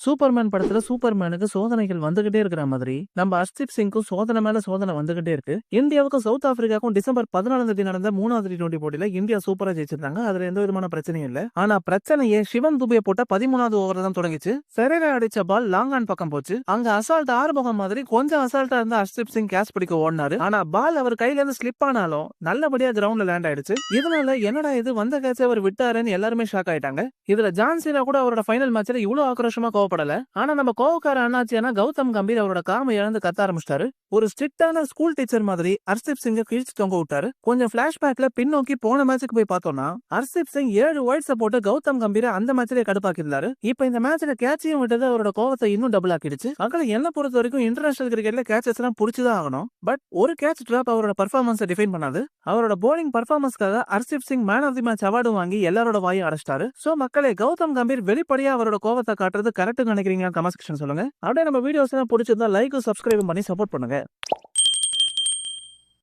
Superman படத்துல சூப்பர்மேனுக்கு சோதனைகள் வந்துகிட்டே இருக்கிற மாதிரி நம்ம ஹர்ஷ்தீப் சிங்க்கும் சோதனை மேல சோதனை வந்துகிட்டே இருக்கு. இந்தியாவுக்கும் சவுத் ஆப்பிரிக்காவுக்கும் டிசம்பர் 14ஆம் தேதி நடந்த 3வது டி20 போட்டியில இந்தியா சூப்பரா ஜெயிச்சிருந்தாங்க. அதுல எந்த விதமான பிரச்சனையும் இல்ல. ஆனா பிரச்சனையே சிவன் துபே போட்ட 13வது ஓவர் தான் தொடங்கிச்சு. பெரேரா அடிச்ச பால் லாங் ஆன் பக்கம் போச்சு. அங்க அசால்ட் ஆறுமுகம் மாதிரி கொஞ்சம் அசால்ட்டா இருந்த ஹர்ஷ்தீப் சிங் கேட்ச் பிடிக்க ஓடினாரு. ஆனா பால் அவர் கையில இருந்து ஸ்லிப் ஆனாலும் நல்லபடியா கிரவுண்ட்ல லேண்ட் ஆயிடுச்சு. இதனால என்னடா இது வந்த கேட்ச் அவர் விட்டாருன்னு எல்லாருமே ஷாக் ஆயிட்டாங்க. இதுல ஜான்சினா கூட அவரோட ஃபைனல் மேட்ச்ல இவ்வளவு ஆக்ரோஷமா கோவப்படல. ஆனா நம்ம கோவக்கார அண்ணாச்சியான கௌதம் கம்பீர் அவரோட காம இழந்து கத்த ஆரம்பிச்சிட்டாரு. ஒரு ஸ்ட்ரிக்டான ஸ்கூல் டீச்சர் மாதிரி ஹர்ஷ்தீப் சிங்க கிழிச்சு தொங்க விட்டாரு. கொஞ்சம் பிளாஷ்பேக்ல பின்னோக்கி போன மேட்சுக்கு போய் பார்த்தோம்னா ஹர்ஷ்தீப் சிங் 7 வைட்ஸ் போட்டு கௌதம் கம்பீர அந்த மேட்ச்லயே கடுப்பாக்கிருந்தாரு. இப்ப இந்த மேட்ச்ல கேட்சையும் விட்டது அவரோட கோவத்தை இன்னும் டபுள் ஆக்கிடுச்சு. அகல என்ன பொறுத்த வரைக்கும் இன்டர்நேஷனல் கிரிக்கெட்ல கேட்சஸ் எல்லாம் புடிச்சுதான் ஆகணும். பட் ஒரு கேட்ச் டிராப் அவரோட பர்ஃபார்மன்ஸ் டிஃபைன் பண்ணாது. அவரோட போலிங் பர்ஃபார்மன்ஸ்க்காக Harshdeep Singh man of the match அவார்டும் வாங்கி எல்லாரோட வாயும் அடைச்சிட்டாரு. சோ மக்களே, கௌதம் கம்பீர் வெளிப்படையா அவரோட கோவத்தை காட்டுறது கரெக்ட் நினைக்கிறீங்க? கமெண்ட் செக்ஷன் சொல்லுங்க. அப்படியே நம்ம வீடியோஸ் எல்லாம் பிடிச்சிருந்தா லைக் சப்ஸ்கிரைப் பண்ணி சப்போர்ட் பண்ணுங்க.